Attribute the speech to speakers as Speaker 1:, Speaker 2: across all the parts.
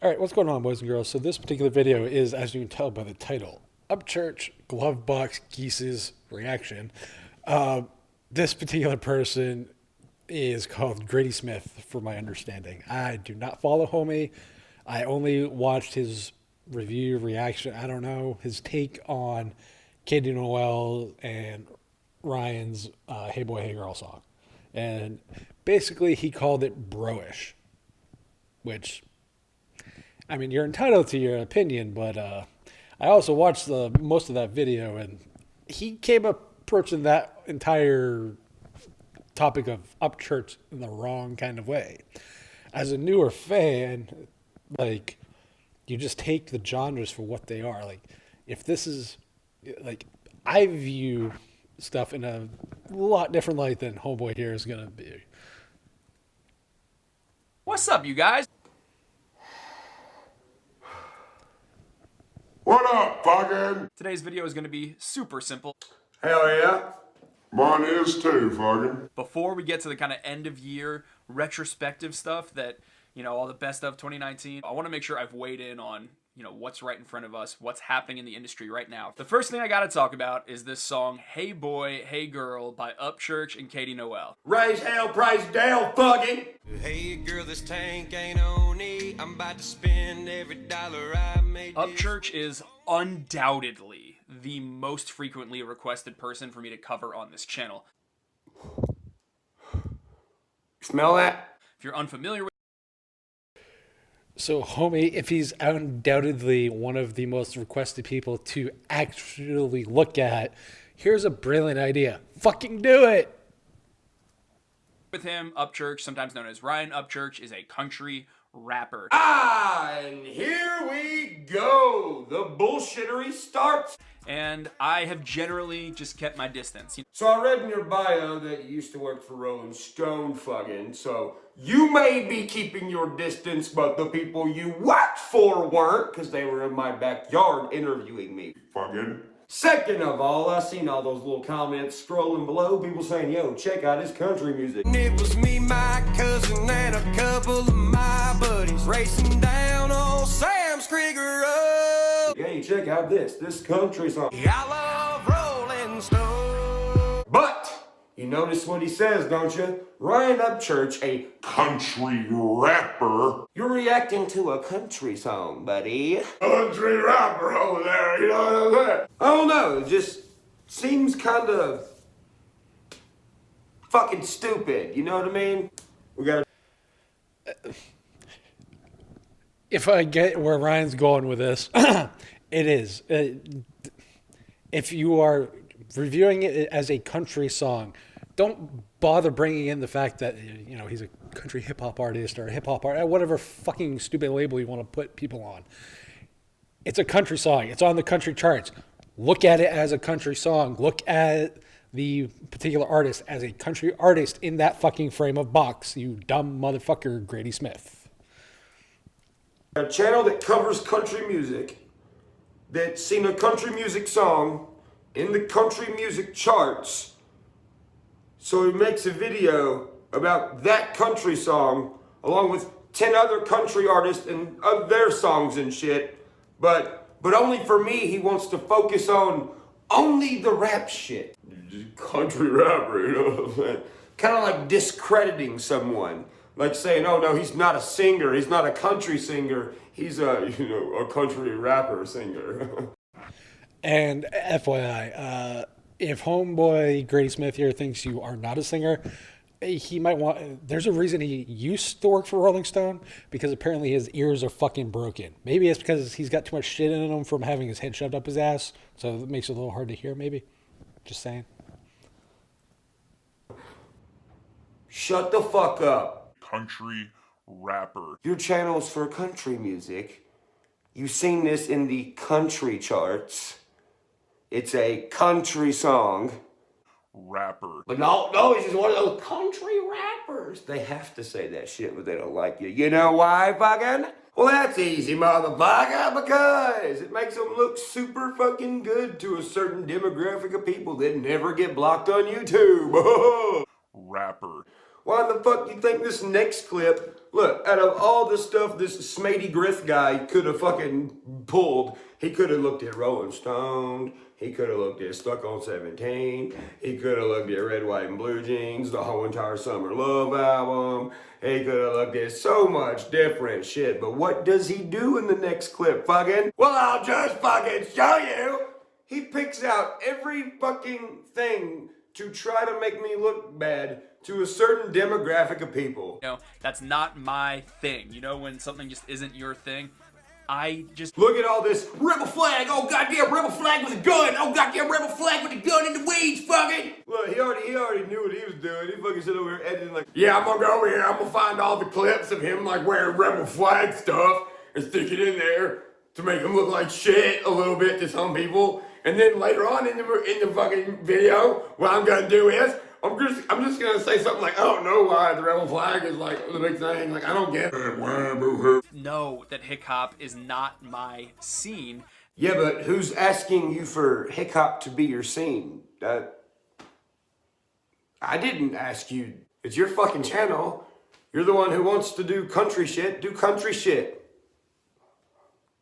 Speaker 1: All right, what's going on, boys and girls? So this particular video is, as you can tell by the title, Upchurch Glovebox Geeses reaction. This particular person is called Grady Smith, for my understanding. I do not follow Homie. I only watched his review, reaction, I don't know, his take on Katie Noel and Ryan's Hey Boy, Hey Girl song. And basically he called it bro-ish, which, I mean, you're entitled to your opinion, but I also watched most of that video, and he came approaching that entire topic of Upchurch in the wrong kind of way. As a newer fan, like, you just take the genres for what they are. Like, if this is, like, I view stuff in a lot different light than Homeboy here is going to be.
Speaker 2: What's up, you guys?
Speaker 3: What up, fucking?
Speaker 2: Today's video is going to be super simple.
Speaker 3: Hell yeah. Mine is too, fucking.
Speaker 2: Before we get to the kind of end of year retrospective stuff that, you know, all the best of 2019, I want to make sure I've weighed in on, you know, what's right in front of us, what's happening in the industry right now. The first thing I got to talk about is this song, Hey Boy, Hey Girl by Upchurch and Katie Noel.
Speaker 3: Raise hell, praise Dale, fucking.
Speaker 4: Hey girl, this tank ain't on E. I'm about to spend every dollar I made.
Speaker 2: Upchurch is undoubtedly the most frequently requested person for me to cover on this channel.
Speaker 3: Smell that?
Speaker 2: If you're unfamiliar with
Speaker 1: So, Homie, if he's undoubtedly one of the most requested people to actually look at, here's a brilliant idea. Fucking do it!
Speaker 2: him, Upchurch, sometimes known as Ryan Upchurch, is a country rapper.
Speaker 3: And here we go. The bullshittery starts.
Speaker 2: And I have generally just kept my distance.
Speaker 3: So I read in your bio that you used to work for Rolling Stone, fucking. So you may be keeping your distance, but the people you worked for weren't, because they were in my backyard interviewing me. Fucking. Second of all, I seen all those little comments scrolling below, people saying, yo, check out his country music.
Speaker 4: It was me, my cousin, and a couple of my buddies racing down old Sam's Creek Road.
Speaker 3: Hey, check out this country song.
Speaker 4: I love Rolling Stone.
Speaker 3: But you notice what he says, don't you? Ryan Upchurch, a country rapper. You're reacting to a country song, buddy. Country rapper over there, you know what I'm saying? I don't know, it just seems kind of fucking stupid, you know what I mean? We gotta...
Speaker 1: If I get where Ryan's going with this, it is. If you are reviewing it as a country song, don't bother bringing in the fact that, you know, he's a country hip-hop artist or a hip-hop artist, whatever fucking stupid label you want to put people on. It's a country song. It's on the country charts. Look at it as a country song. Look at the particular artist as a country artist in that fucking frame of box, you dumb motherfucker, Grady Smith.
Speaker 3: A channel that covers country music, that's seen a country music song in the country music charts, so he makes a video about that country song along with 10 other country artists and their songs and shit, but only for me he wants to focus on only the rap shit. Country rapper, you know what I'm saying? Kind of like discrediting someone. Like saying, oh no, he's not a singer, he's not a country singer, he's a, you know, a country rapper singer.
Speaker 1: And FYI, if homeboy Grady Smith here thinks you are not a singer, he might want, there's a reason he used to work for Rolling Stone, because apparently his ears are fucking broken. Maybe it's because he's got too much shit in him from having his head shoved up his ass, so it makes it a little hard to hear, maybe. Just saying.
Speaker 3: Shut the fuck up.
Speaker 5: Country rapper.
Speaker 3: Your channel's for country music. You've seen this in the country charts. It's a country song.
Speaker 5: Rapper.
Speaker 3: But no, he's just one of those country rappers. They have to say that shit when they don't like you. You know why, fucking? Well, that's easy, motherfucker, because it makes them look super fucking good to a certain demographic of people that never get blocked on YouTube.
Speaker 5: Rapper.
Speaker 3: Why the fuck you think this next clip, look, out of all the stuff this Smatey Griff guy could have fucking pulled, he could have looked at Rolling Stone, he could have looked at Stuck on 17, he could have looked at Red, White, and Blue Jeans, the whole entire Summer Love album, he could have looked at so much different shit, but what does he do in the next clip, fucking? Well, I'll just fucking show you! He picks out every fucking thing to try to make me look bad to a certain demographic of people.
Speaker 2: You know, that's not my thing. You know, when something just isn't your thing, I just
Speaker 3: look at all this rebel flag. Oh goddamn rebel flag with a gun. Oh goddamn rebel flag with a gun in the weeds. Fucking look, he already knew what he was doing. He fucking said over here editing like, yeah, I'm gonna go over here. I'm gonna find all the clips of him like wearing rebel flag stuff and stick it in there to make him look like shit a little bit to some people. And then later on in the fucking video, what I'm gonna do is I'm just gonna say something like, I don't know why the rebel flag is like the big thing. Like, I don't get it.
Speaker 2: know that hip hop is not my scene.
Speaker 3: Yeah, but who's asking you for hip hop to be your scene? I didn't ask you. It's your fucking channel. You're the one who wants to do country shit. Do country shit.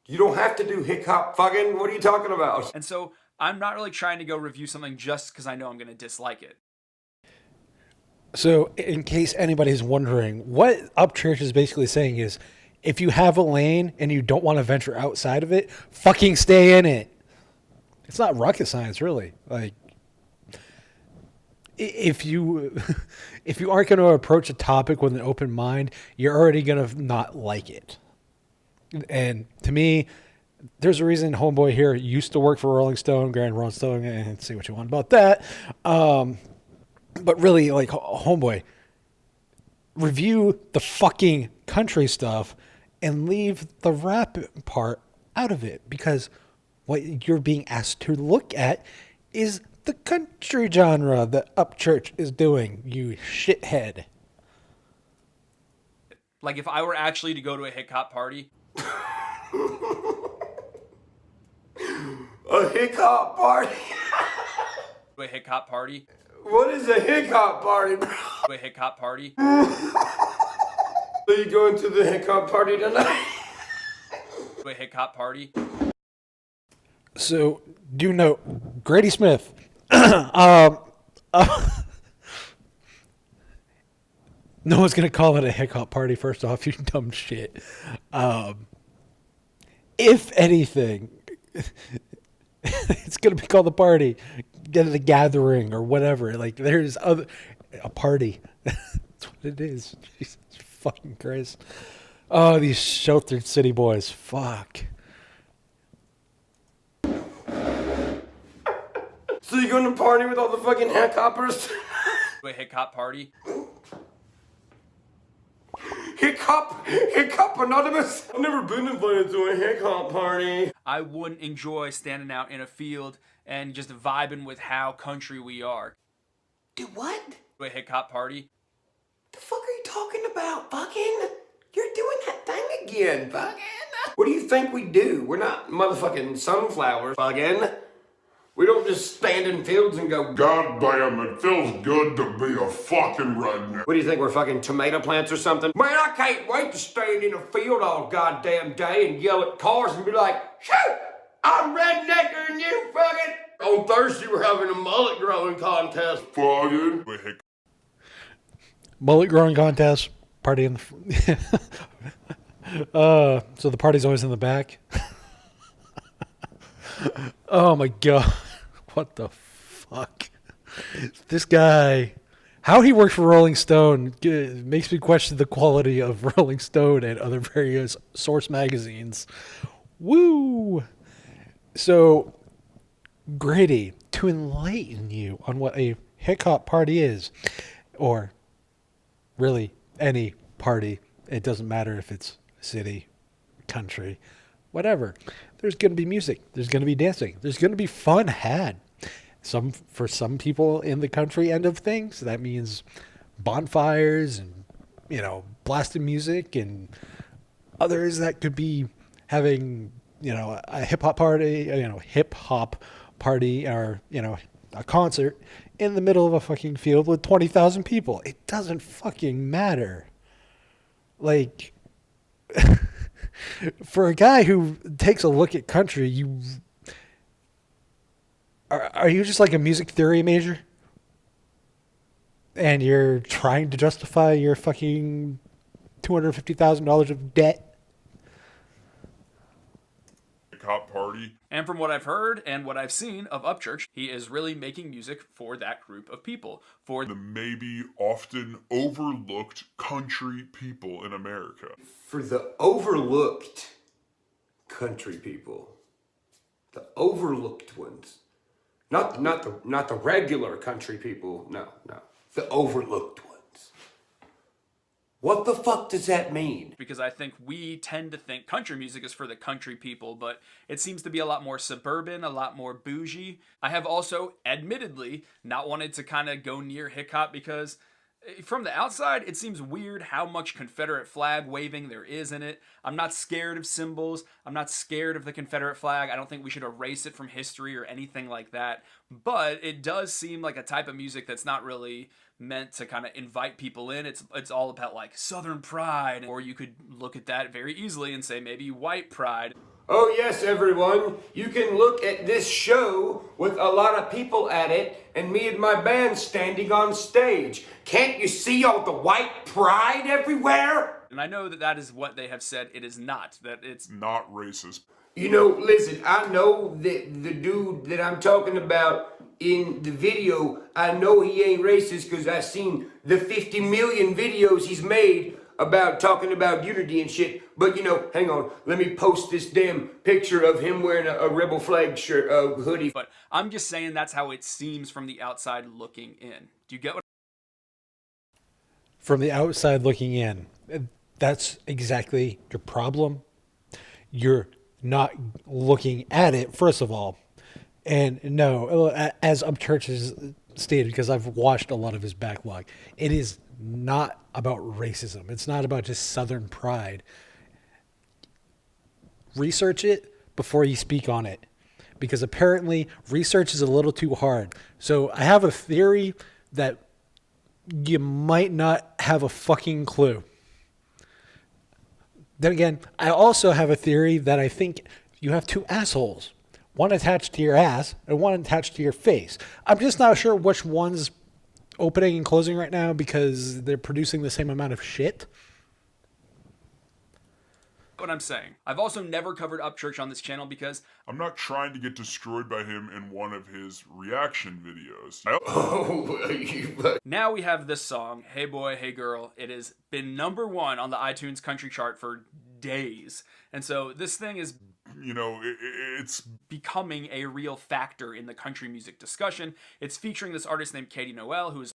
Speaker 3: You don't have to do hip hop fucking. What are you talking about?
Speaker 2: And so I'm not really trying to go review something just because I know I'm going to dislike it.
Speaker 1: So in case anybody's wondering, what Upchurch is basically saying is, if you have a lane and you don't want to venture outside of it, fucking stay in it. It's not rocket science, really. Like, if you aren't going to approach a topic with an open mind, you're already going to not like it. And to me, there's a reason Homeboy here used to work for Rolling Stone, Grand Rolling Stone, and say what you want about that. But really, like, Homeboy, review the fucking country stuff and leave the rap part out of it, because what you're being asked to look at is the country genre that Upchurch is doing, you shithead.
Speaker 2: Like, if I were actually to go to a hip hop party,
Speaker 3: A hip hop party?
Speaker 2: a hip hop party,
Speaker 3: What is a hip hop party, bro?
Speaker 2: a hip hop party,
Speaker 3: Are you going to the hip hop party tonight?
Speaker 2: a hip hop party.
Speaker 1: So, do note, Grady Smith. No one's going to call it a hip hop party, first off, you dumb shit. If anything, it's going to be called a party, get it a gathering or whatever. Like, there's a party. That's what it is. Jesus fucking Christ. Oh, these sheltered city boys. Fuck.
Speaker 3: So you going to party with all the fucking hip hoppers?
Speaker 2: A hip hop party.
Speaker 3: Hip hop anonymous? I've never been invited to a hip hop party.
Speaker 2: I wouldn't enjoy standing out in a field and just vibing with how country we are.
Speaker 3: Do what?
Speaker 2: A hip hop party.
Speaker 3: The fuck are you talking about, fucking? You're doing that thing again, fucking. What do you think we do? We're not motherfucking sunflowers, fucking. We don't just stand in fields and go,
Speaker 5: God damn, it feels good to be a fucking redneck.
Speaker 3: what do you think, we're fucking tomato plants or something? Man, I can't wait to stand in a field all goddamn day and yell at cars and be like, shoot, I'm rednecker than you, fucking. On Thursday, we're having a mullet growing contest.
Speaker 5: Fucking.
Speaker 1: Mullet growing contest, party in the... so the party's always in the back. Oh my god. What the fuck? This guy, how he worked for Rolling Stone makes me question the quality of Rolling Stone and other various source magazines. Woo! So, Grady, to enlighten you on what a hip hop party is, or really any party, it doesn't matter if it's city, country, whatever. There's going to be music. There's going to be dancing. There's going to be fun had. For some people in the country end of things, that means bonfires and, blasting music, and others that could be having, a hip hop party, or, a concert in the middle of a fucking field with 20,000 people. It doesn't fucking matter. Like, for a guy who takes a look at country, are you just like a music theory major? And you're trying to justify your fucking $250,000 of debt?
Speaker 5: Cop party.
Speaker 2: And from what I've heard and what I've seen of Upchurch, he is really making music for that group of people. For
Speaker 5: The maybe often overlooked country people in America.
Speaker 3: For the overlooked country people. The overlooked ones. Not the regular country people. No. The overlooked ones. What the fuck does that mean?
Speaker 2: because I think we tend to think country music is for the country people, but it seems to be a lot more suburban, a lot more bougie. I have also, admittedly, not wanted to kind of go near hip hop because from the outside, it seems weird how much Confederate flag waving there is in it. I'm not scared of symbols. I'm not scared of the Confederate flag. I don't think we should erase it from history or anything like that. But it does seem like a type of music that's not really meant to kind of invite people in. It's all about like Southern pride, or you could look at that very easily and say maybe white pride.
Speaker 3: Oh yes, everyone, you can look at this show with a lot of people at it and me and my band standing on stage. Can't you see all the white pride everywhere?
Speaker 2: And I know that that is what they have said. It is not. That it's
Speaker 5: Not racist.
Speaker 3: You know, listen, I know that the dude that I'm talking about in the video, I know he ain't racist because I've seen the 50 million videos he's made about talking about unity and shit. But you know, hang on, let me post this damn picture of him wearing a rebel flag shirt, hoodie.
Speaker 2: But I'm just saying that's how it seems from the outside looking in. Do you get what?
Speaker 1: From the outside looking in, that's exactly your problem. You're not looking at it, first of all. And no, as Upchurch has stated, because I've watched a lot of his backlog, it is not about racism. It's not about just Southern pride. Research it before you speak on it, because apparently research is a little too hard. So I have a theory that you might not have a fucking clue. Then again, I also have a theory that I think you have two assholes. One attached to your ass and one attached to your face. I'm just not sure which one's opening and closing right now because they're producing the same amount of shit.
Speaker 2: What I'm saying. I've also never covered Upchurch on this channel because
Speaker 5: I'm not trying to get destroyed by him in one of his reaction videos.
Speaker 2: now we have this song, Hey Boy, Hey Girl. It has been #1 on the iTunes country chart for days. And so this thing is,
Speaker 5: You know, it's
Speaker 2: becoming a real factor in the country music discussion. It's featuring this artist named Katie Noel, who is...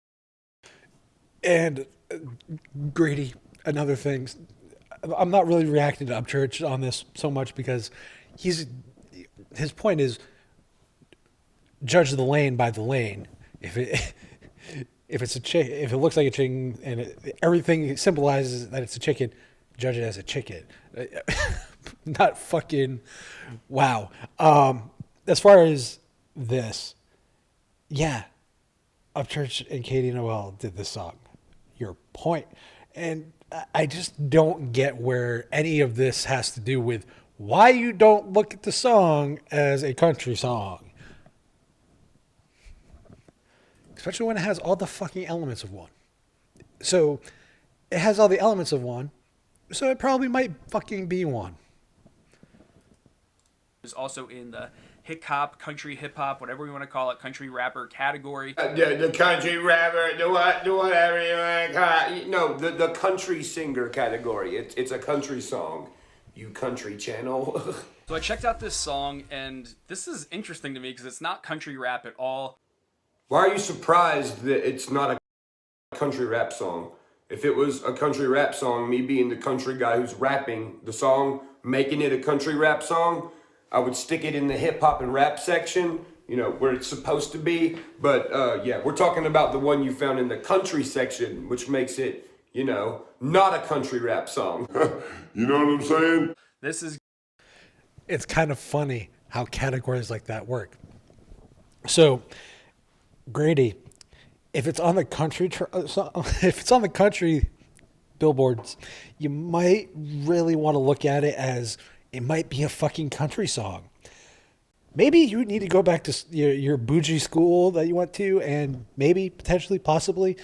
Speaker 1: And Grady, another thing, I'm not really reacting to Upchurch on this so much because his point is judge the lane by the lane. If it looks like a chicken and everything symbolizes that it's a chicken, judge it as a chicken. Not fucking wow. As far as this, yeah, Upchurch and Katie Noel did this song. Your point. And I just don't get where any of this has to do with why you don't look at the song as a country song. Especially when it has all the fucking elements of one. So it has all the elements of one, so it probably might fucking be one.
Speaker 2: is also in the hip-hop, country hip-hop, whatever we want to call it, country rapper category.
Speaker 3: The country rapper, whatever you want to call it. No, the country singer category. It's a country song. You country channel.
Speaker 2: So I checked out this song, and this is interesting to me because it's not country rap at all.
Speaker 3: Why are you surprised that it's not a country rap song? If it was a country rap song, me being the country guy who's rapping the song, making it a country rap song, I would stick it in the hip hop and rap section, you know, where it's supposed to be. But yeah, we're talking about the one you found in the country section, which makes it, you know, not a country rap song.
Speaker 5: You know what I'm saying?
Speaker 2: This is...
Speaker 1: It's kind of funny how categories like that work. So Grady, if it's on the country, if it's on the country billboards, you might really want to look at it as it might be a fucking country song. Maybe you need to go back to your bougie school that you went to, and maybe potentially, possibly,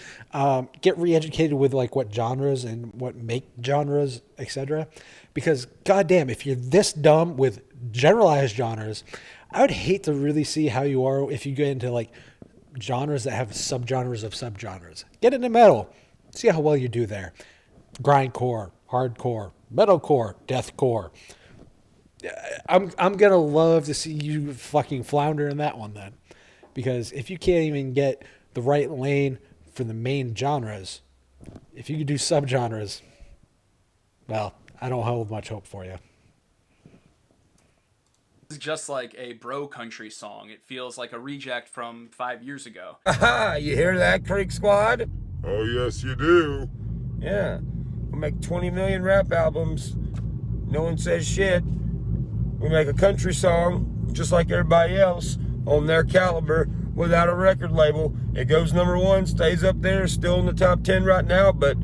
Speaker 1: get re-educated with like what genres and what make genres, etc. Because goddamn, if you're this dumb with generalized genres, I would hate to really see how you are if you get into like genres that have subgenres of subgenres. Get into metal, see how well you do there. Grindcore, hardcore, metalcore, deathcore. I'm gonna love to see you fucking flounder in that one then, because if you can't even get the right lane for the main genres, if you could do subgenres, well, I don't hold much hope for you.
Speaker 2: It's just like a bro country song. It feels like a reject from 5 years ago.
Speaker 3: Aha, you hear that, Creek Squad?
Speaker 5: Oh, yes, you do.
Speaker 3: Yeah. We make 20 million rap albums. No one says shit. We make a country song, just like everybody else, on their caliber, without a record label. It goes number one, stays up there, still in the top 10 right now, but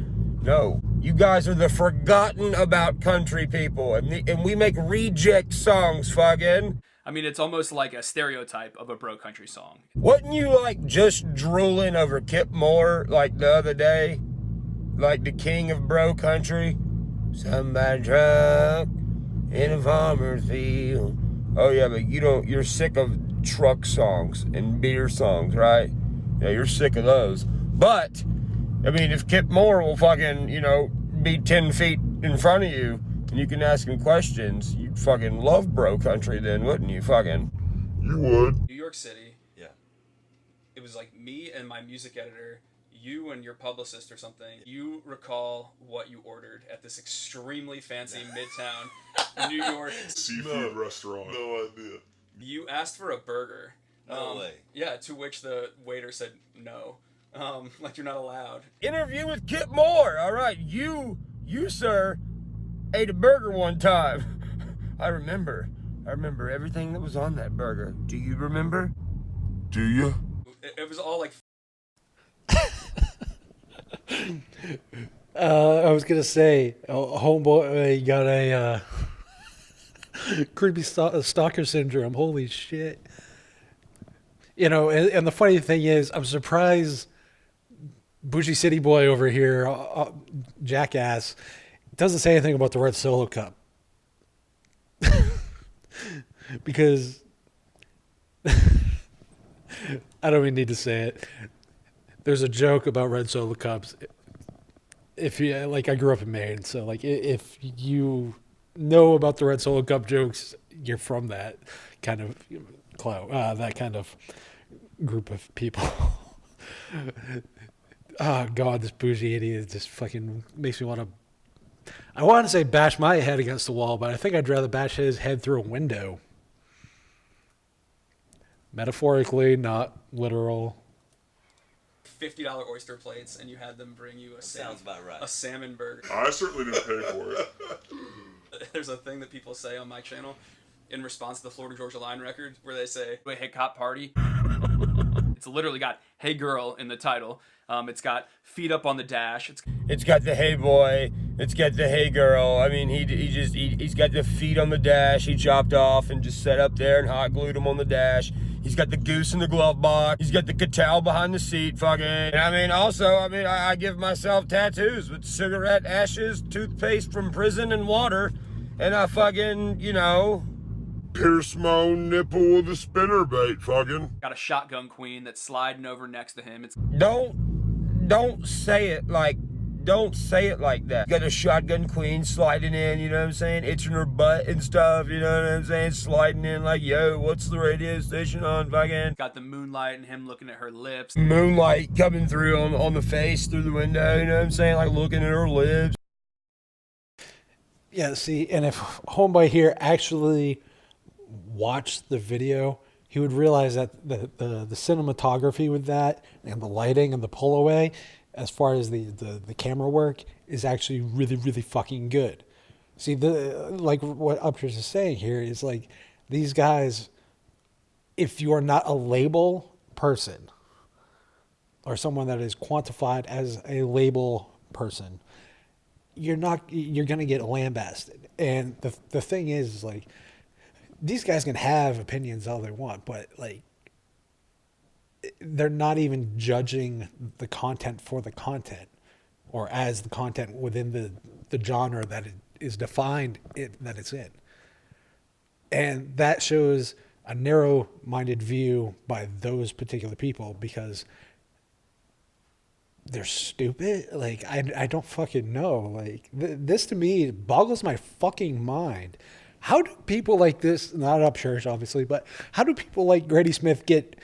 Speaker 3: no. You guys are the forgotten about country people, and we make reject songs, fucking.
Speaker 2: I mean, it's almost like a stereotype of a bro country song.
Speaker 3: Wasn't you, like, just drooling over Kip Moore, like, the other day? Like the king of bro country? Somebody drunk in a farmer's field. Oh yeah, but you're sick of truck songs and beer songs, right? Yeah, you're sick of those. But, I mean, if Kip Moore will fucking, be 10 feet in front of you and you can ask him questions, you'd fucking love bro country then, wouldn't you? Fucking.
Speaker 5: You would.
Speaker 2: New York City.
Speaker 3: Yeah.
Speaker 2: It was like me and my music editor, you and your publicist or something. You recall what you ordered at this extremely fancy Midtown New York
Speaker 5: Seafood restaurant.
Speaker 6: No idea.
Speaker 2: You asked for a burger.
Speaker 6: No way.
Speaker 2: Yeah, to which the waiter said no. Like you're not allowed.
Speaker 3: Interview with Kip Moore. All right, you, sir, ate a burger one time. I remember everything that was on that burger. Do you remember?
Speaker 5: Do you?
Speaker 2: It was all like.
Speaker 1: I was gonna say, homeboy, you got a creepy stalker syndrome. Holy shit! And the funny thing is, I'm surprised Bougie City Boy over here, jackass, doesn't say anything about the Red Solo Cup. Because I don't even need to say it. There's a joke about Red Solo Cups. If you I grew up in Maine, so if you know about the Red Solo Cup jokes, you're from that kind of that kind of group of people. Oh God, this bougie idiot just fucking makes me want to. I want to say bash my head against the wall, but I think I'd rather bash his head through a window. Metaphorically, not literal.
Speaker 2: $50 oyster plates, and you had them bring you
Speaker 6: Sounds about right.
Speaker 2: a salmon burger.
Speaker 5: I certainly didn't pay for it.
Speaker 2: There's a thing that people say on my channel in response to the Florida Georgia Line record where they say, "Wait, hey cop party." It's literally got "Hey girl" in the title. It's got "Feet up on the dash."
Speaker 3: It's got the "Hey boy." It's got the "Hey girl." I mean, he's got the feet on the dash. He chopped off and just set up there and hot glued them on the dash. He's got the goose in the glove box. He's got the catal behind the seat, fucking. And I give myself tattoos with cigarette ashes, toothpaste from prison, and water. And I fucking,
Speaker 5: Pierce my own nipple with a spinnerbait, fucking.
Speaker 2: Got a shotgun queen that's sliding over next to him.
Speaker 3: Don't say it like that. Got a shotgun queen sliding in, you know what I'm saying? Itching her butt and stuff, you know what I'm saying? Sliding in like, yo, what's the radio station on, fucking?
Speaker 2: Got the moonlight and him looking at her lips.
Speaker 3: Moonlight coming through on the face through the window, you know what I'm saying? Like looking at her lips.
Speaker 1: Yeah, see, and if homeboy here actually watched the video, he would realize that the cinematography with that and the lighting and the pull away, as far as the camera work, is actually really, really fucking good. See, like what Upchurch is saying here is like these guys, if you are not a label person, or someone that is quantified as a label person, you're going to get lambasted. And the thing is like, these guys can have opinions all they want, but like, they're not even judging the content for the content, or as the content within the genre that it is defined that it's in. And that shows a narrow-minded view by those particular people, because they're stupid. Like, I don't fucking know. Like, this to me boggles my fucking mind. How do people like this, not Upchurch obviously, but how do people like Grady Smith get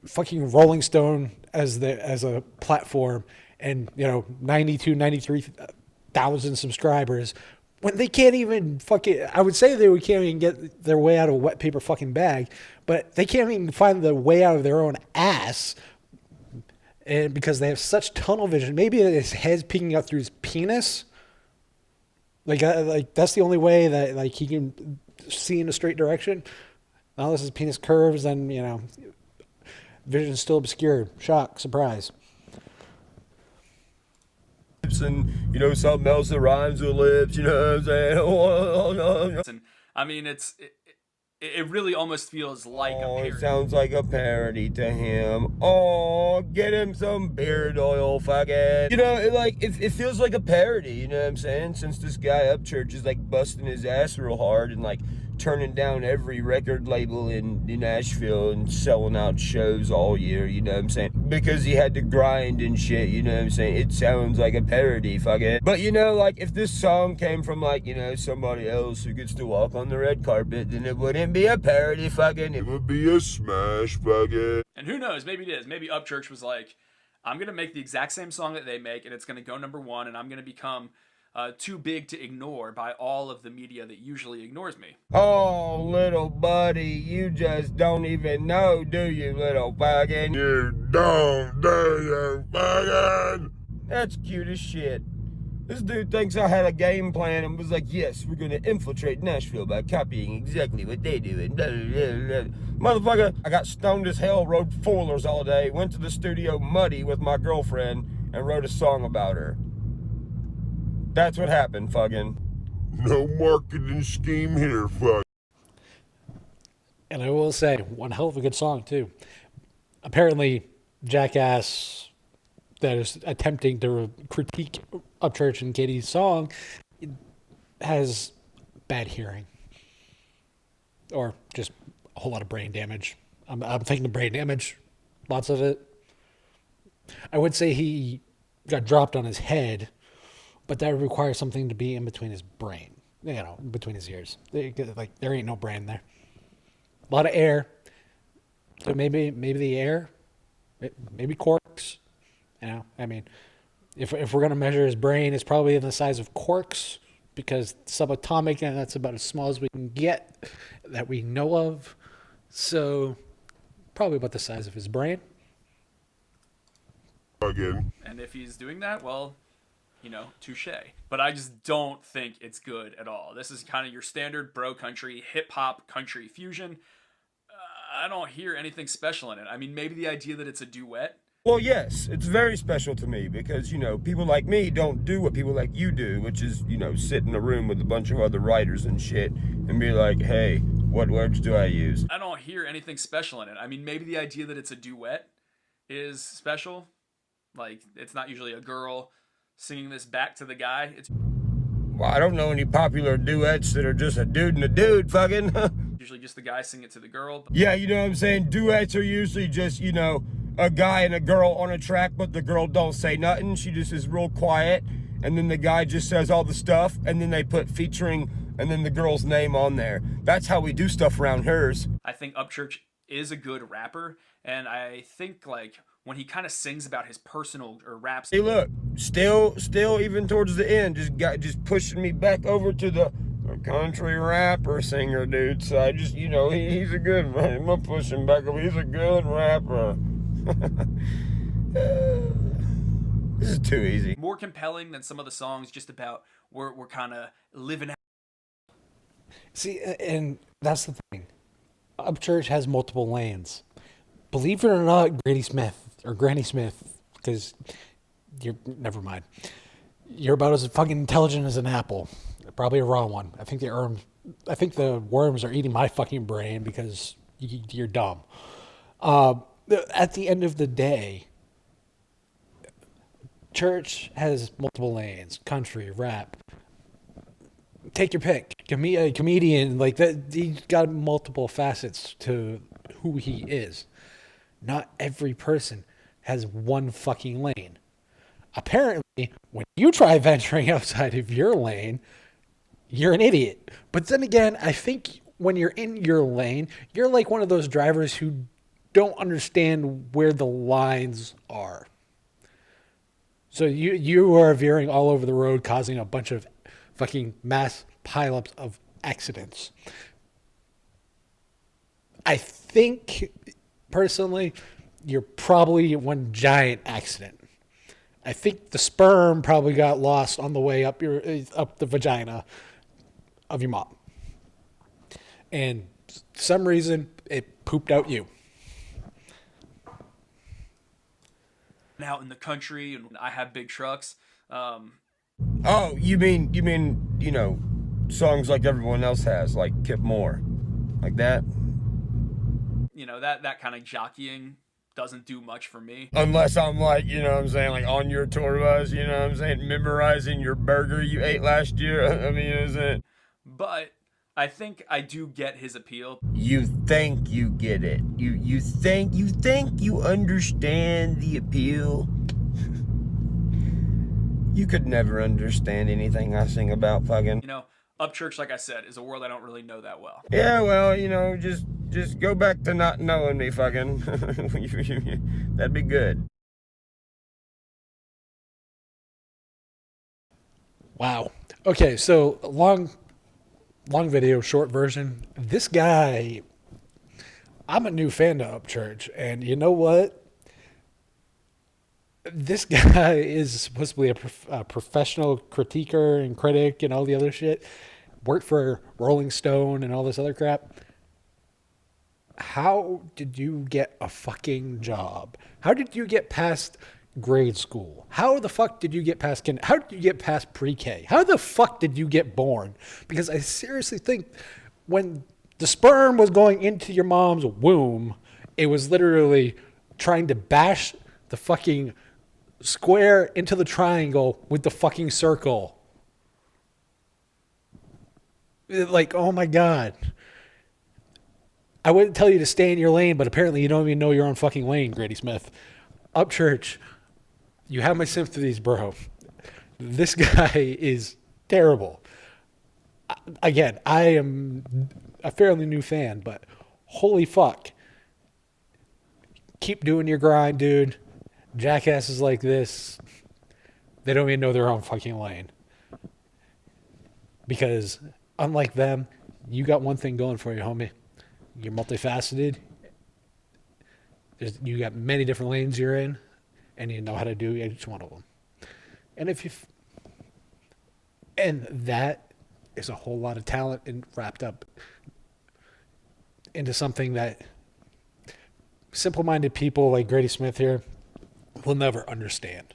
Speaker 1: fucking Rolling Stone as a platform, and 93,000 subscribers, when they can't even fucking, I would say they can't even get their way out of a wet paper fucking bag, but they can't even find the way out of their own ass, and because they have such tunnel vision. Maybe his head's peeking out through his penis. Like that's the only way that like he can see in a straight direction. Unless his penis curves, then vision's still obscured. Shock, surprise.
Speaker 3: And something else that rhymes with lips, you know what I'm saying?
Speaker 2: And I mean, it really almost feels like a parody.
Speaker 3: It sounds like a parody to him. Oh, get him some beard oil, fucking. It feels like a parody, you know what I'm saying? Since this guy Upchurch is like busting his ass real hard and like turning down every record label in Nashville and selling out shows all year, you know what I'm saying? Because he had to grind and shit, you know what I'm saying? It sounds like a parody, fucking. But if this song came from somebody else who gets to walk on the red carpet, then it wouldn't be a parody, fucking. It would be a smash, fucking.
Speaker 2: And who knows, maybe it is. Maybe Upchurch was like, I'm going to make the exact same song that they make, and it's going to go #1, and I'm going to become too big to ignore by all of the media that usually ignores me.
Speaker 3: Oh, little buddy, you just don't even know, do you, little fucking? You don't, do you, fucking? That's cute as shit. This dude thinks I had a game plan and was like, yes, we're gonna infiltrate Nashville by copying exactly what they do. And blah, blah, blah. Motherfucker, I got stoned as hell, rode four-wheelers all day, went to the studio muddy with my girlfriend, and wrote a song about her. That's what happened, fucking. No marketing scheme here, fuck.
Speaker 1: And I will say, one hell of a good song, too. Apparently, Jackass that is attempting to critique Upchurch and Katie's song has bad hearing. Or just a whole lot of brain damage. I'm thinking of brain damage. Lots of it. I would say he got dropped on his head, but that would require something to be in between his brain, between his ears. Like, there ain't no brain there. A lot of air. So maybe the air, maybe corks. If we're going to measure his brain, it's probably in the size of corks, because subatomic, and that's about as small as we can get that we know of. So probably about the size of his brain.
Speaker 5: Again.
Speaker 2: And if he's doing that, well, touche. But I just don't think it's good at all. This is kind of your standard bro country, hip-hop country fusion. I don't hear anything special in it. I mean, maybe the idea that it's a duet.
Speaker 3: Well, yes, it's very special to me because, people like me don't do what people like you do, which is, sit in a room with a bunch of other writers and shit and be like, hey, what words do I use?
Speaker 2: I don't hear anything special in it. I mean, maybe the idea that it's a duet is special. Like, it's not usually a girl singing this back to the guy.
Speaker 3: Well, I don't know any popular duets that are just a dude and a dude, fucking.
Speaker 2: Usually just the guy singing it to the girl.
Speaker 3: Yeah, you know what I'm saying? Duets are usually just, a guy and a girl on a track, but the girl don't say nothing. She just is real quiet, and then the guy just says all the stuff, and then they put featuring and then the girl's name on there. That's how we do stuff around hers.
Speaker 2: I think Upchurch is a good rapper, and I think, when he kind of sings about his personal or raps.
Speaker 3: Hey, look, still, even towards the end, just pushing me back over to the country rapper singer, dude. So I just, he's a good man. I'm gonna push him back over. He's a good rapper. This is too easy.
Speaker 2: More compelling than some of the songs just about we're kind of living out.
Speaker 1: See, and that's the thing. Upchurch has multiple lanes. Believe it or not, Grady Smith, or Granny Smith, because you're never mind. You're about as fucking intelligent as an apple, probably a raw one. I think the worms are eating my fucking brain because you're dumb. At the end of the day, church has multiple lanes: country, rap. Take your pick. A comedian like that. He's got multiple facets to who he is. Not every person has one fucking lane. Apparently, when you try venturing outside of your lane, you're an idiot. But then again, I think when you're in your lane, you're like one of those drivers who don't understand where the lines are. So you are veering all over the road, causing a bunch of fucking mass pileups of accidents. I think, personally, you're probably one giant accident. I think the sperm probably got lost on the way up the vagina of your mom. And for some reason, it pooped out you.
Speaker 2: Out in the country, and I have big trucks.
Speaker 3: Oh, you mean, you know, songs like everyone else has, like Kip Moore, like that?
Speaker 2: You know, that kind of jockeying doesn't do much for me.
Speaker 3: Unless I'm like, you know what I'm saying, like on your tour bus, you know what I'm saying, memorizing your burger you ate last year. I mean, is it?
Speaker 2: But I think I do get his appeal.
Speaker 3: You think you get it. You think you understand the appeal. You could never understand anything I sing about, fucking.
Speaker 2: You know, Upchurch, like I said, is a world I don't really know that well.
Speaker 3: Yeah, well, you know, just go back to not knowing me, fucking. That'd be good.
Speaker 1: Wow. Okay, so long video, short version. This guy, I'm a new fan of Upchurch, and you know what? This guy is supposed to be a professional critiquer and critic and all the other shit. Worked for Rolling Stone and all this other crap. How did you get a fucking job? How did you get past grade school? How the fuck did you get past how did you get past pre-K? How the fuck did you get born? Because I seriously think when the sperm was going into your mom's womb, it was literally trying to bash the fucking square into the triangle with the fucking circle. Like, oh my God. I wouldn't tell you to stay in your lane, but apparently you don't even know your own fucking lane, Grady Smith. Upchurch, you have my sympathies, bro. This guy is terrible. Again, I am a fairly new fan, but holy fuck. Keep doing your grind, dude. Jackasses like this, they don't even know their own fucking lane. Because unlike them, you got one thing going for you, homie. You're multifaceted. You got many different lanes you're in, and you know how to do each one of them. And that is a whole lot of talent and wrapped up into something that simple-minded people like Grady Smith here will never understand.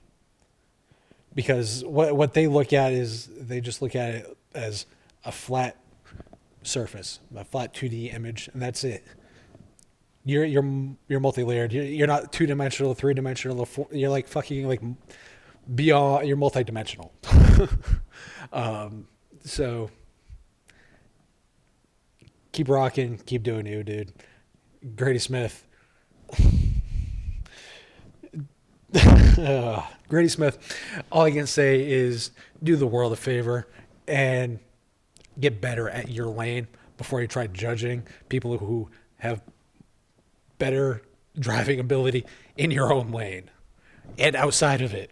Speaker 1: Because what they look at is they just look at it as a flat surface, a flat 2D image, and that's it. You're multi-layered. You're not two-dimensional, three-dimensional. You're like fucking like beyond. You're multi-dimensional. So keep rocking, keep doing you, dude. Grady Smith. Grady Smith. All I can say is do the world a favor and get better at your lane before you try judging people who have better driving ability in your own lane and outside of it.